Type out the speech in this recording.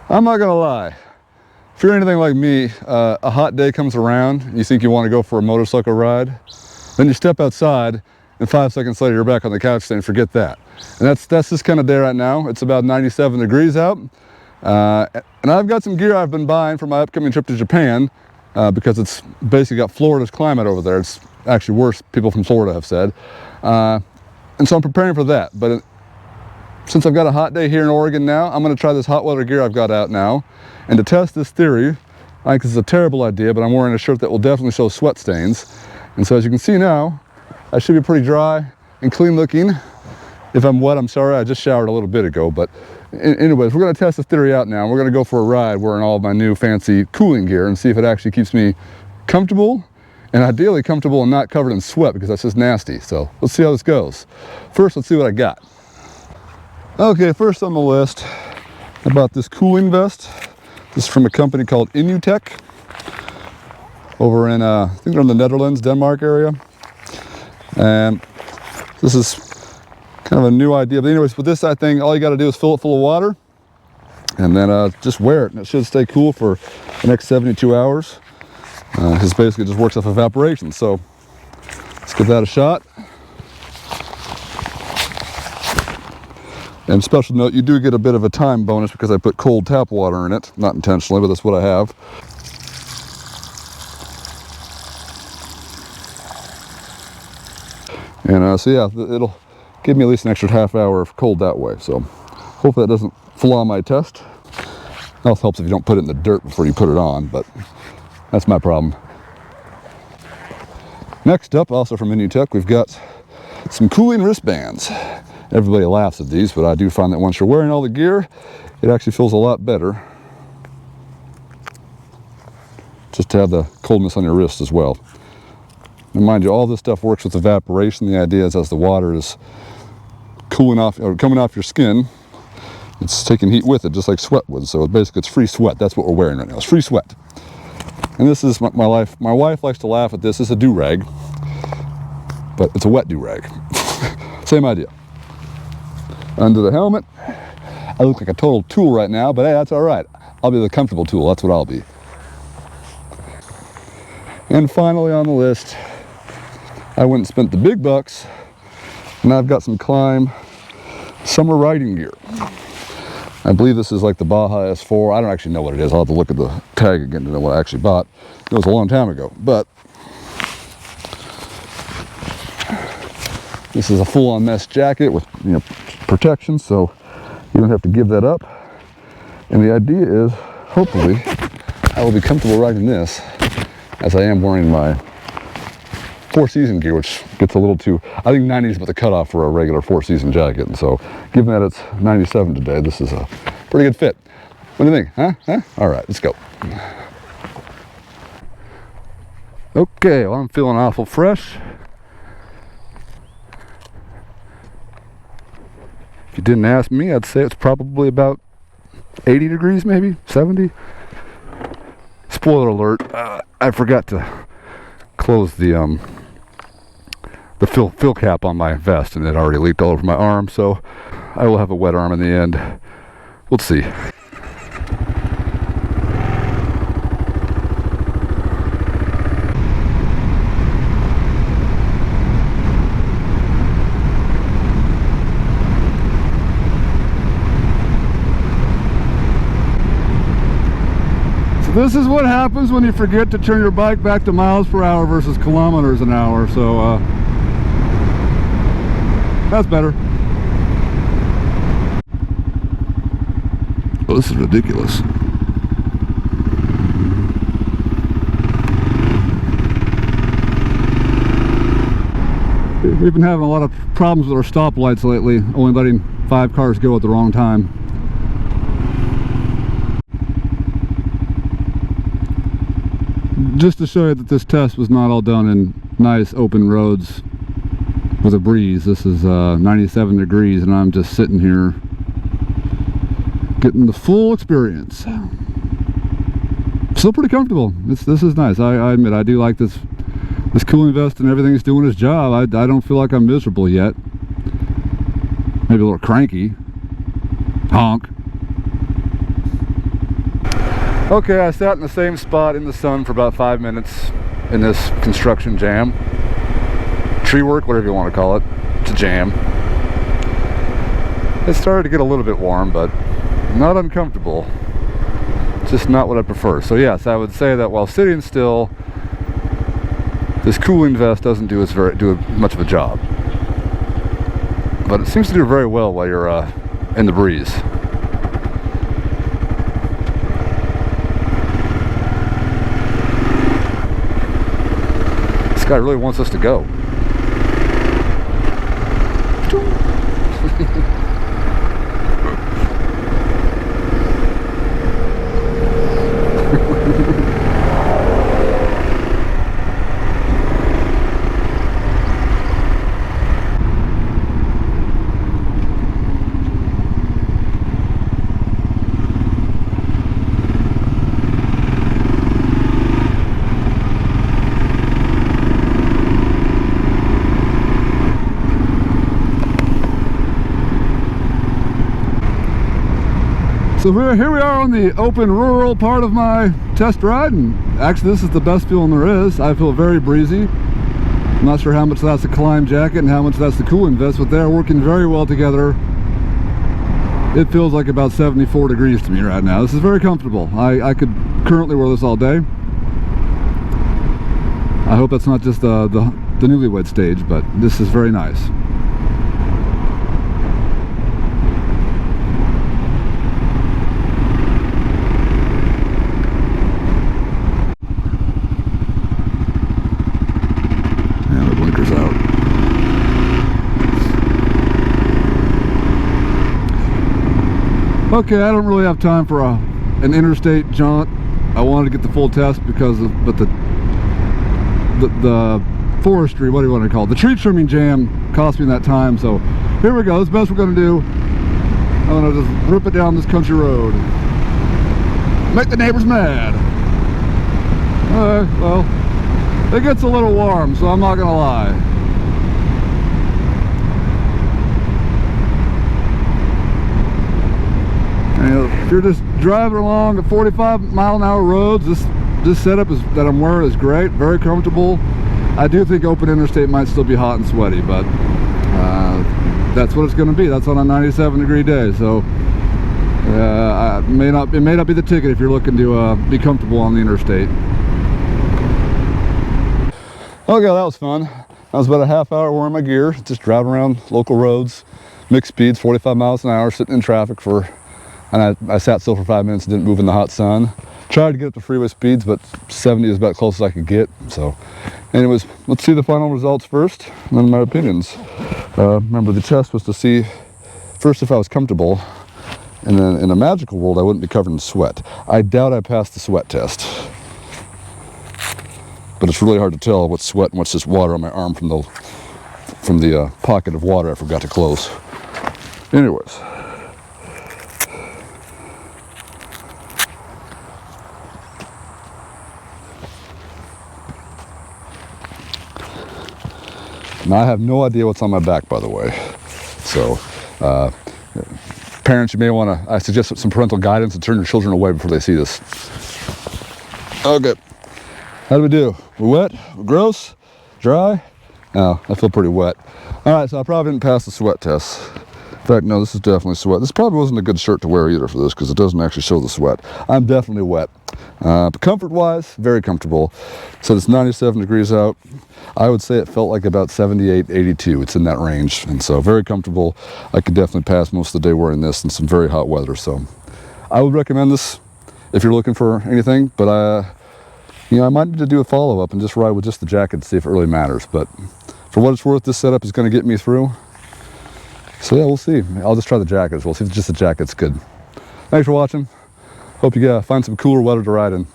I'm not gonna lie. If you're anything like me, a hot day comes around, and you think you want to go for a motorcycle ride, then you step outside, and 5 seconds later you're back on the couch saying, forget that. And that's this kind of day right now. It's about 97 degrees out, and I've got some gear I've been buying for my upcoming trip to Japan, because it's basically got Florida's climate over there. It's actually worse, people from Florida have said. And so I'm preparing for that. But since I've got a hot day here in Oregon now, I'm going to try this hot weather gear I've got out now. And to test this theory, I think this is a terrible idea, but I'm wearing a shirt that will definitely show sweat stains. And so as you can see now, I should be pretty dry and clean looking. If I'm wet, I'm sorry, I just showered a little bit ago. But anyways, we're going to test this theory out now. We're going to go for a ride wearing all of my new fancy cooling gear and see if it actually keeps me comfortable, and ideally comfortable and not covered in sweat, because that's just nasty. So let's see how this goes. First, let's see what I got. Okay, first on the list, I bought this cooling vest. This is from a company called Inuteq over in, I think they're in the Netherlands, Denmark area. And this is kind of a new idea. But anyways, with this thing, all you got to do is fill it full of water and then just wear it. And it should stay cool for the next 72 hours. This basically just works off evaporation. So let's give that a shot. And special note, you do get a bit of a time bonus because I put cold tap water in it. Not intentionally, but that's what I have. And so yeah, it'll give me at least an extra half hour of cold that way. So hopefully that doesn't flaw my test. It also helps if you don't put it in the dirt before you put it on, but that's my problem. Next up, also from Inuteq, we've got some cooling wristbands. Everybody laughs at these, but I do find that once you're wearing all the gear, it actually feels a lot better just to have the coldness on your wrist as well. And mind you, all this stuff works with evaporation. The idea is as the water is cooling off or coming off your skin, it's taking heat with it, just like sweat would. So basically it's free sweat. That's what we're wearing right now. It's free sweat. And this is my life. My wife likes to laugh at this. This is a do-rag, but it's a wet do-rag. Same idea. Under the helmet, I look like a total tool right now, but hey, that's all right. I'll be the comfortable tool. That's what I'll be. And finally on the list, I went and spent the big bucks, and I've got some Klim summer riding gear. I believe this is like the Baja S4. I don't actually know what it is. I'll have to look at the tag again to know what I actually bought. It was a long time ago, but this is a full-on mesh jacket with, you know, protection, so you don't have to give that up. And the idea is, hopefully, I will be comfortable riding this as I am wearing my four-season gear, which gets a little too, I think 90 is about the cutoff for a regular four-season jacket. And so, given that it's 97 today, this is a pretty good fit. What do you think? Huh? All right, let's go. Okay, well, I'm feeling awful fresh. If you didn't ask me, I'd say it's probably about 80 degrees, maybe 70. Spoiler alert, I forgot to close the fill cap on my vest, and it already leaked all over my arm, so I will have a wet arm in the end. We'll see. This is what happens when you forget to turn your bike back to miles per hour versus kilometers an hour. So that's better. Oh, this is ridiculous. We've been having a lot of problems with our stoplights lately, only letting 5 cars go at the wrong time. Just to show you that this test was not all done in nice open roads with a breeze. This is 97 degrees and I'm just sitting here getting the full experience. Still pretty comfortable. This is nice. I admit I do like this cooling vest, and everything's doing its job. I don't feel like I'm miserable yet. Maybe a little cranky. Honk. Okay, I sat in the same spot in the sun for about 5 minutes in this construction jam. Tree work, whatever you want to call it. It's a jam. It started to get a little bit warm, but not uncomfortable. Just not what I prefer. So yes, I would say that while sitting still, this cooling vest doesn't do much of a job. But it seems to do very well while you're in the breeze. This guy really wants us to go. So here we are on the open rural part of my test ride, and actually this is the best feeling there is. I feel very breezy. I'm not sure how much that's the Klim jacket and how much that's the cooling vest, but they're working very well together. It feels like about 74 degrees to me right now. This is very comfortable. I could currently wear this all day. I hope that's not just the newlywed stage, but this is very nice. Okay, I don't really have time for an interstate jaunt. I wanted to get the full test because of, but the forestry, what do you want to call it? The tree trimming jam cost me that time, so here we go. That's the best we're going to do. I'm going to just rip it down this country road. Make the neighbors mad. Well, it gets a little warm, so I'm not going to lie. If you're just driving along at 45-mile-an-hour roads, this setup that I'm wearing is great, very comfortable. I do think open interstate might still be hot and sweaty, but that's what it's going to be. That's on a 97-degree day, so it may not be the ticket if you're looking to be comfortable on the interstate. Okay, that was fun. I was about a half hour wearing my gear, just driving around local roads, mixed speeds, 45 miles an hour, sitting in traffic and I sat still for 5 minutes and didn't move in the hot sun. Tried to get up to freeway speeds, but 70 is about close as I could get. So anyways, let's see the final results first, and then my opinions. Remember, the test was to see first if I was comfortable, and then in a magical world I wouldn't be covered in sweat. I doubt I passed the sweat test, but it's really hard to tell what's sweat and what's just water on my arm from the pocket of water I forgot to close. Anyways, now I have no idea what's on my back, by the way. So, parents, you may want to, I suggest some parental guidance and turn your children away before they see this. Okay, how do we do? We're wet? We're gross? Dry? No, I feel pretty wet. All right, so I probably didn't pass the sweat test. In fact, no, this is definitely sweat. This probably wasn't a good shirt to wear either for this because it doesn't actually show the sweat. I'm definitely wet. But comfort-wise, very comfortable. So it's 97 degrees out. I would say it felt like about 78, 82. It's in that range. And so very comfortable. I could definitely pass most of the day wearing this in some very hot weather. So I would recommend this if you're looking for anything. But I might need to do a follow-up and just ride with just the jacket to see if it really matters. But for what it's worth, this setup is going to get me through. So yeah, we'll see. I'll just try the jacket as well. See if just the jacket's good. Thanks for watching. Hope you find some cooler weather to ride in.